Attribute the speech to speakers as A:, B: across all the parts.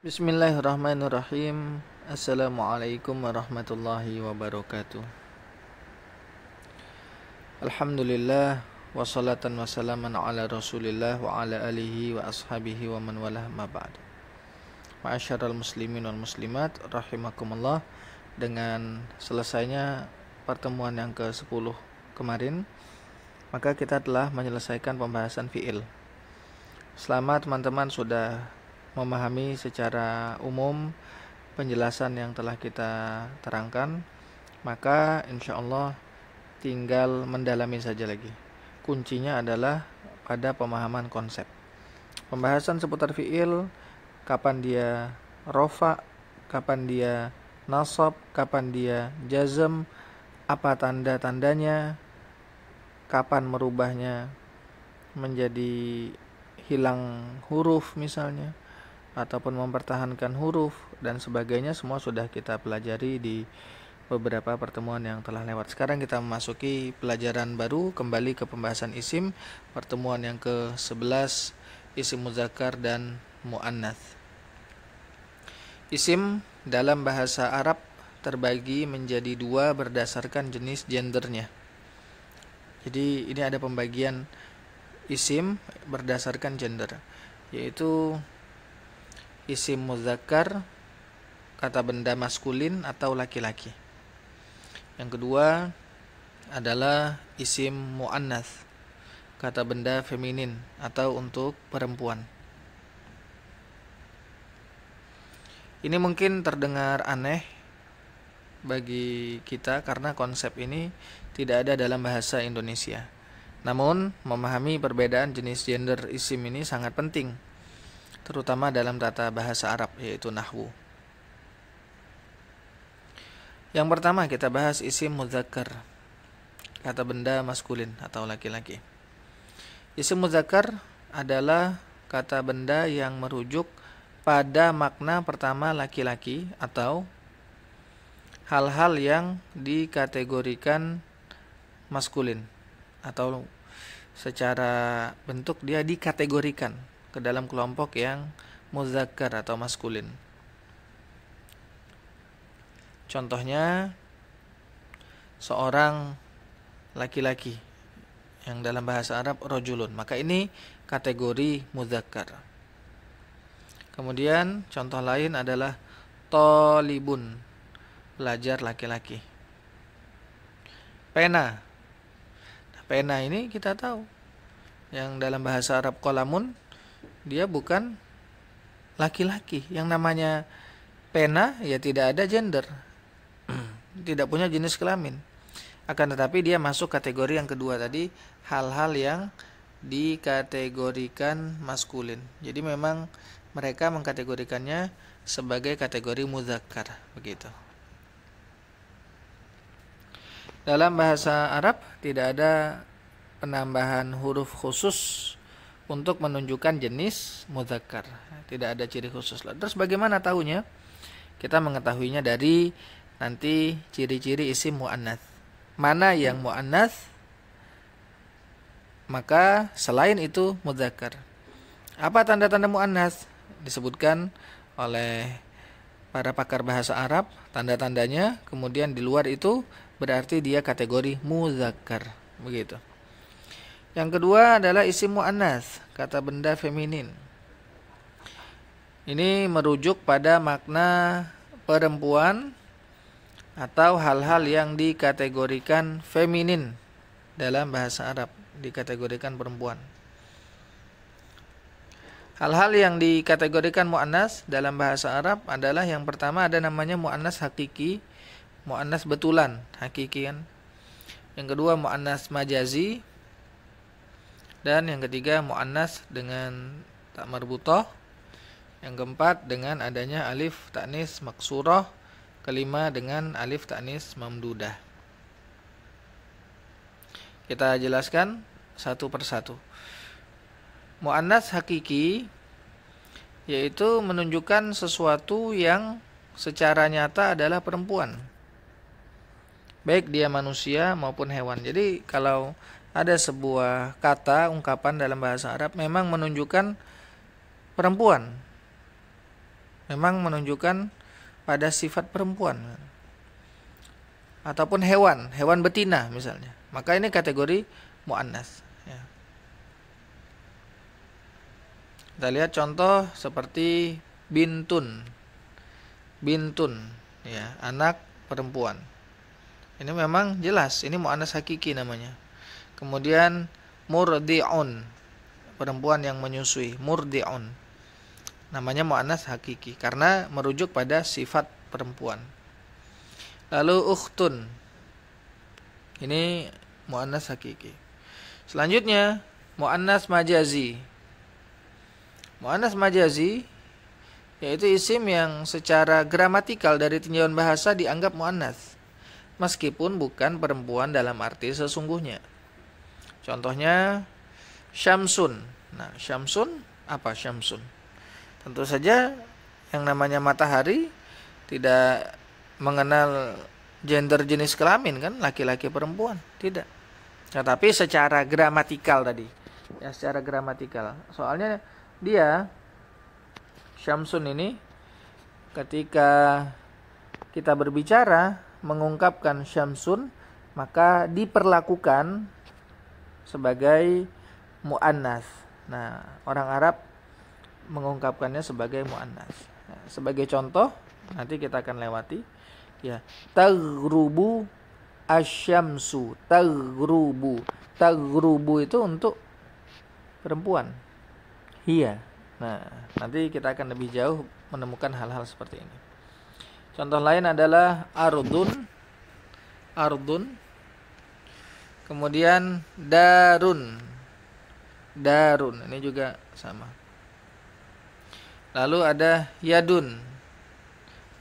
A: Bismillahirrahmanirrahim. Assalamualaikum warahmatullahi wabarakatuh. Alhamdulillah wassalatan wassalaman ala Rasulillah wa ala alihi wa ashabihi wa man walah ma ba'd. Ma'asyiral muslimin wal muslimat rahimakumullah. Dengan selesainya pertemuan yang ke-10 kemarin, maka kita telah menyelesaikan pembahasan fi'il. Selamat teman-teman sudah memahami secara umum penjelasan yang telah kita terangkan, maka insya Allah tinggal mendalami saja lagi. Kuncinya adalah pada pemahaman konsep. Pembahasan seputar fi'il, kapan dia rofa, kapan dia nasab, kapan dia jazm, apa tanda-tandanya, kapan merubahnya menjadi hilang huruf misalnya, ataupun mempertahankan huruf dan sebagainya, semua sudah kita pelajari di beberapa pertemuan yang telah lewat. Sekarang kita memasuki pelajaran baru, kembali ke pembahasan isim, pertemuan yang ke-11, isim muzakkar dan muannats. Isim dalam bahasa Arab terbagi menjadi dua berdasarkan jenis gendernya. Jadi ini ada pembagian isim berdasarkan gender, yaitu isim muzakkar, kata benda maskulin atau laki-laki. Yang kedua adalah isim muannats, kata benda feminin atau untuk perempuan. Ini mungkin terdengar aneh bagi kita karena konsep ini tidak ada dalam bahasa Indonesia. Namun, memahami perbedaan jenis gender isim ini sangat penting, terutama dalam tata bahasa Arab, yaitu nahwu. Yang pertama kita bahas isim muzakkar, kata benda maskulin atau laki-laki. Isim muzakkar adalah kata benda yang merujuk pada makna pertama laki-laki atau hal-hal yang dikategorikan maskulin, atau secara bentuk dia dikategorikan ke dalam kelompok yang muzakkar atau maskulin. Contohnya seorang laki-laki yang dalam bahasa Arab rajulun, maka ini kategori muzakkar. Kemudian contoh lain adalah thalibun, pelajar laki-laki. Pena. Nah, pena ini kita tahu yang dalam bahasa Arab qalamun, dia bukan laki-laki. Yang namanya pena ya tidak ada gender, tidak punya jenis kelamin. Akan tetapi dia masuk kategori yang kedua tadi, hal-hal yang dikategorikan maskulin. Jadi memang mereka mengkategorikannya sebagai kategori muzakkar, begitu. Dalam bahasa Arab tidak ada penambahan huruf khusus untuk menunjukkan jenis muzakkar. Tidak ada ciri khusus. Terus bagaimana tahunya? Kita mengetahuinya dari nanti ciri-ciri isim muannats. Mana yang muannats, maka selain itu muzakkar. Apa tanda-tanda muannats? Disebutkan oleh para pakar bahasa Arab, tanda-tandanya, kemudian di luar itu berarti dia kategori muzakkar, begitu. Yang kedua adalah isim muannats, kata benda feminin. Ini merujuk pada makna perempuan atau hal-hal yang dikategorikan feminin dalam bahasa Arab, dikategorikan perempuan. Hal-hal yang dikategorikan muannats dalam bahasa Arab adalah yang pertama ada namanya muannats hakiki, muannats betulan, hakiki kan. Yang kedua muannats majazi, dan yang ketiga muannats dengan tak marbutah. Yang keempat dengan adanya alif ta'nis maksurah. Kelima dengan alif ta'nis mamdudah. Kita jelaskan satu persatu. Muannats hakiki yaitu menunjukkan sesuatu yang secara nyata adalah perempuan, baik dia manusia maupun hewan. Jadi kalau ada sebuah kata, ungkapan dalam bahasa Arab memang menunjukkan perempuan, memang menunjukkan pada sifat perempuan ataupun hewan betina misalnya, maka ini kategori muannas ya. Kita lihat contoh seperti bintun ya, anak perempuan. Ini memang jelas ini muannas hakiki namanya. Kemudian murdi'un, perempuan yang menyusui, murdi'un, namanya muannas hakiki karena merujuk pada sifat perempuan. Lalu ukhtun, ini muannas hakiki. Selanjutnya muannas majazi. Muannas majazi yaitu isim yang secara gramatikal dari tinjauan bahasa dianggap muannas meskipun bukan perempuan dalam arti sesungguhnya. Contohnya syamsun. Nah, syamsun apa syamsun? Tentu saja yang namanya matahari tidak mengenal gender jenis kelamin kan, laki-laki perempuan, tidak. Tetapi secara gramatikal tadi, ya secara gramatikal. Soalnya dia syamsun ini ketika kita berbicara mengungkapkan syamsun maka diperlakukan sebagai muannas. Nah, orang Arab mengungkapkannya sebagai muannas. Nah, sebagai contoh nanti kita akan lewati ya, taghrubu asyamsu, taghrubu itu untuk perempuan. Iya. Nah, nanti kita akan lebih jauh menemukan hal-hal seperti ini. Contoh lain adalah ardun. Kemudian darun. Ini juga sama. Lalu ada yadun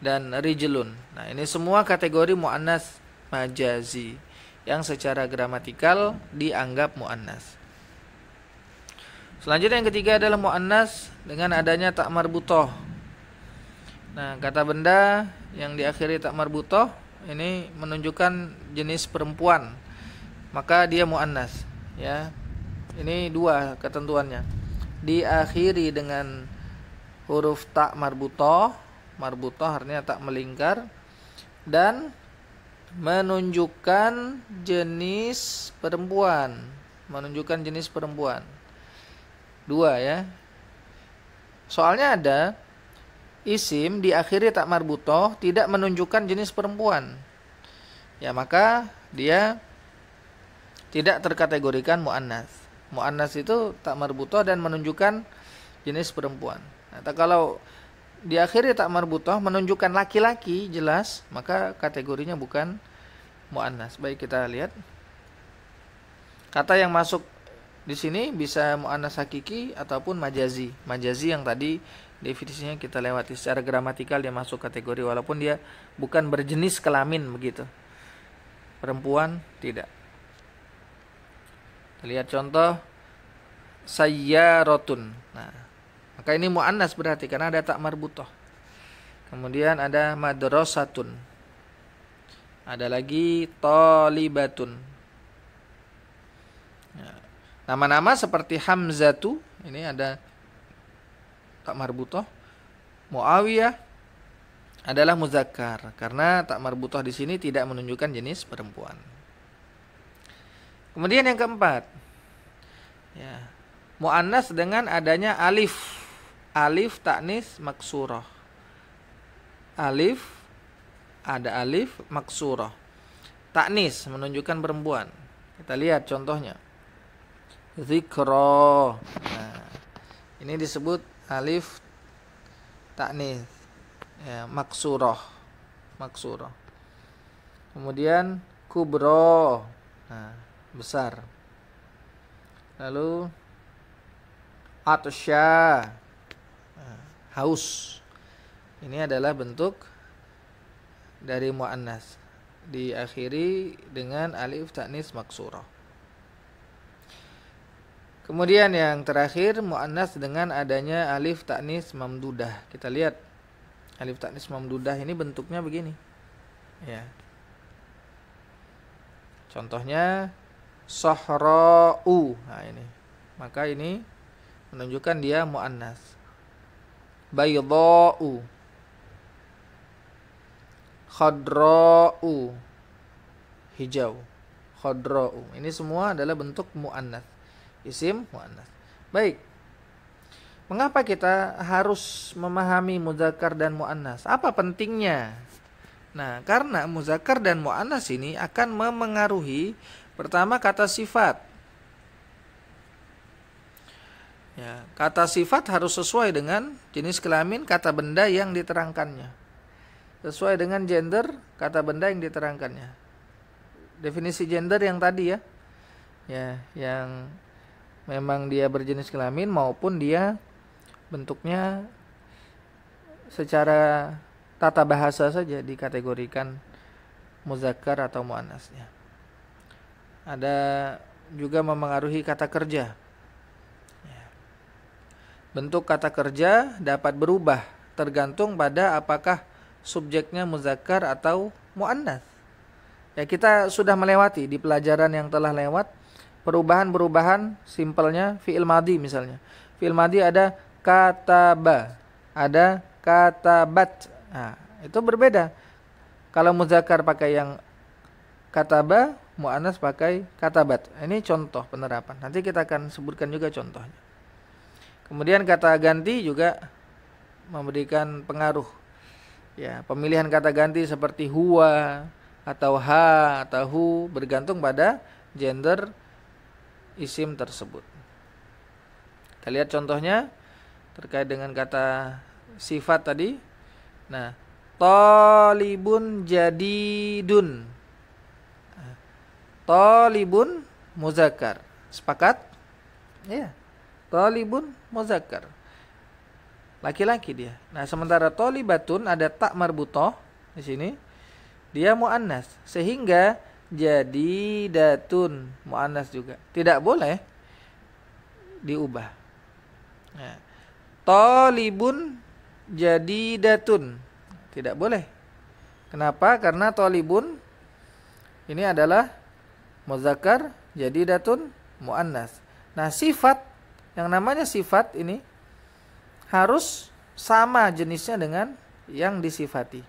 A: dan rijlun. Nah, ini semua kategori muannas majazi yang secara gramatikal dianggap muannas. Selanjutnya yang ketiga adalah muannas dengan adanya tak marbutoh. Nah, kata benda yang diakhiri tak marbutoh ini menunjukkan jenis perempuan, maka dia muannas ya. Ini dua ketentuannya. Diakhiri dengan huruf tak marbutoh artinya tak melingkar, dan menunjukkan jenis perempuan. Dua ya. Soalnya ada isim diakhiri tak marbutoh tidak menunjukkan jenis perempuan. Ya, maka dia tidak terkategorikan muannas. Muannas itu tak marbutoh dan menunjukkan jenis perempuan. Nah, kalau diakhiri tak marbutoh menunjukkan laki-laki jelas, maka kategorinya bukan muannas. Baik, kita lihat. Kata yang masuk di sini bisa muannas hakiki ataupun majazi. Majazi yang tadi definisinya kita lewati, secara gramatikal dia masuk kategori walaupun dia bukan berjenis kelamin begitu. Perempuan tidak. Lihat contoh sayyaratun. Nah, maka ini muannas berarti karena ada tak marbutoh. Kemudian ada madrasatun. Ada lagi thalibatun. Nama-nama seperti Hamzatu, ini ada tak marbutoh. Muawiyah adalah muzakkar karena tak marbutoh di sini tidak menunjukkan jenis perempuan. Kemudian yang keempat, ya, muannas dengan adanya alif taknis maksurah. Ada alif maksurah. Taknis menunjukkan perempuan. Kita lihat contohnya. Zikra. Nah, ini disebut alif taknis ya, maksurah. Kemudian kubro. Nah, besar. Lalu atsya. Nah, haus. Ini adalah bentuk dari muannas diakhiri dengan alif taknis maksurah. Kemudian yang terakhir muannas dengan adanya alif taknis mamdudah. Kita lihat alif taknis mamdudah ini bentuknya begini. Ya. Contohnya sahra'u. Nah, ini. Maka ini menunjukkan dia muannas. Baydha'u. Khadra'u, hijau. Khadra'u. Ini semua adalah bentuk muannats. Isim muannats. Baik. Mengapa kita harus memahami muzakkar dan muannats? Apa pentingnya? Nah, karena muzakkar dan muannats ini akan memengaruhi pertama kata sifat. Ya, kata sifat harus sesuai dengan jenis kelamin kata benda yang diterangkannya. Sesuai dengan gender kata benda yang diterangkannya. Definisi gender yang tadi ya. Ya, yang memang dia berjenis kelamin maupun dia bentuknya secara tata bahasa saja dikategorikan muzakkar atau muannasnya. Ada juga memengaruhi kata kerja. Ya. Bentuk kata kerja dapat berubah tergantung pada apakah subjeknya muzakkar atau muannats. Ya, kita sudah melewati di pelajaran yang telah lewat perubahan-perubahan simpelnya fi'il madhi misalnya. Fi'il madhi ada kataba, ada katabat. Nah, itu berbeda. Kalau muzakkar pakai yang kataba, muannats pakai katabat. Ini contoh penerapan. Nanti kita akan sebutkan juga contohnya. Kemudian kata ganti juga memberikan pengaruh. Ya, pemilihan kata ganti seperti huwa atau ha atau hu bergantung pada gender isim tersebut. Kita lihat contohnya terkait dengan kata sifat tadi. Nah, talibun jadidun. Talibun muzakkar. Sepakat? Ya. Talibun muzakkar. Laki-laki dia. Nah, sementara tholibatun ada tak marbutoh di sini. Dia muannats. Sehingga jadi datun muannats juga. Tidak boleh diubah. Nah, thalibun jadi datun. Tidak boleh. Kenapa? Karena thalibun ini adalah muzakkar jadi datun muannats. Nah, sifat yang namanya sifat ini harus sama jenisnya dengan yang disifati.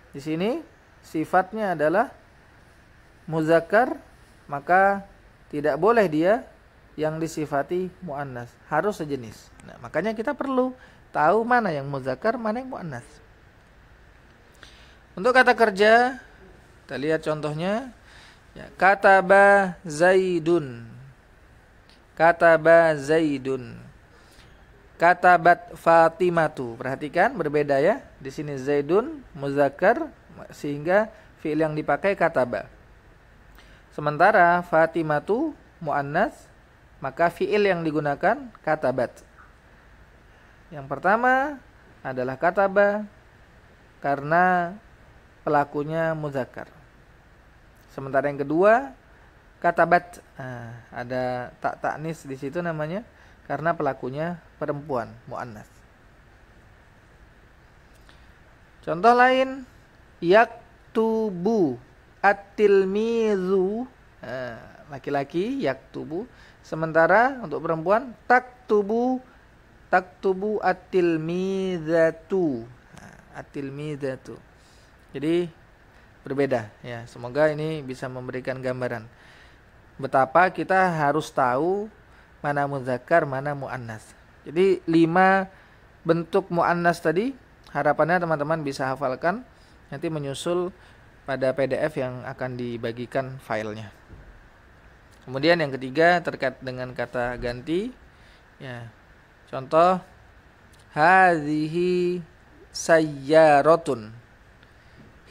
A: Di sini sifatnya adalah muzakkar, maka tidak boleh dia yang disifati muannats, harus sejenis. Nah, makanya kita perlu tahu mana yang muzakkar, mana yang muannats. Untuk kata kerja, kita lihat contohnya. Ya, kataba Zaidun. Kataba Zaidun. Katabat Fatimatu. Perhatikan berbeda ya. Di sini Zaidun muzakkar sehingga fiil yang dipakai kataba. Sementara Fatimatu muannats maka fiil yang digunakan katabat. Yang pertama adalah kataba karena pelakunya muzakkar. Sementara yang kedua katabat. Nah, ada tak taknis di situ namanya karena pelakunya perempuan, muannats. Contoh lain, yaktubu at-tilmizu, laki-laki yaktubu, sementara untuk perempuan taktubu at-tilmizatu. At-tilmizatu. Jadi berbeda ya. Semoga ini bisa memberikan gambaran betapa kita harus tahu mana muzakkar, mana muannats. Jadi 5 bentuk muannats tadi harapannya teman-teman bisa hafalkan nanti menyusul pada PDF yang akan dibagikan filenya. Kemudian yang ketiga terkait dengan kata ganti ya. Contoh hadhihi sayyaratun.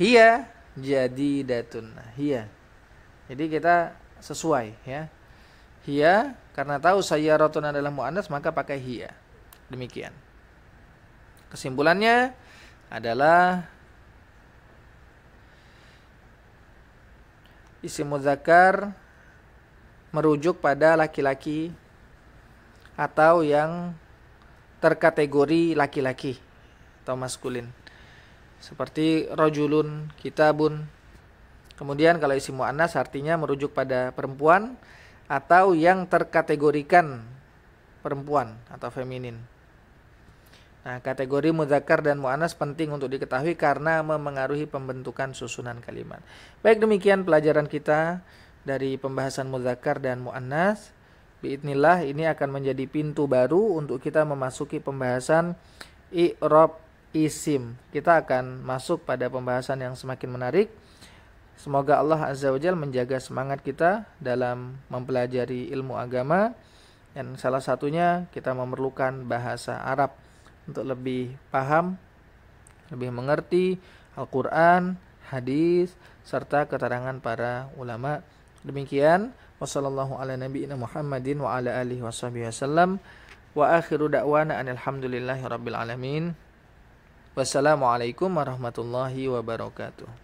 A: Hiya jadidatun. Hiya. Jadi kita sesuai ya. Hiya karena tahu sayyaratun adalah muannats maka pakai hiya. Demikian. Kesimpulannya adalah isim muzakkar merujuk pada laki-laki atau yang terkategori laki-laki atau maskulin. Seperti rajulun, kitabun. Kemudian kalau isim muannats artinya merujuk pada perempuan atau yang terkategorikan perempuan atau feminin. Nah, kategori mudzakkar dan muannas penting untuk diketahui karena memengaruhi pembentukan susunan kalimat. Baik, demikian pelajaran kita dari pembahasan mudzakkar dan muannas. Biidznillah ini akan menjadi pintu baru untuk kita memasuki pembahasan i'rab isim. Kita akan masuk pada pembahasan yang semakin menarik. Semoga Allah Azza wa Jalla menjaga semangat kita dalam mempelajari ilmu agama, dan salah satunya kita memerlukan bahasa Arab untuk lebih paham, lebih mengerti Al-Quran, hadis, serta keterangan para ulama. Demikian, wassallallahu ala nabiyina Muhammadin wa ala alihi washabihi wasallam, wa akhiru da'wana alhamdulillahi rabbil alamin. Wassalamualaikum warahmatullahi wabarakatuh.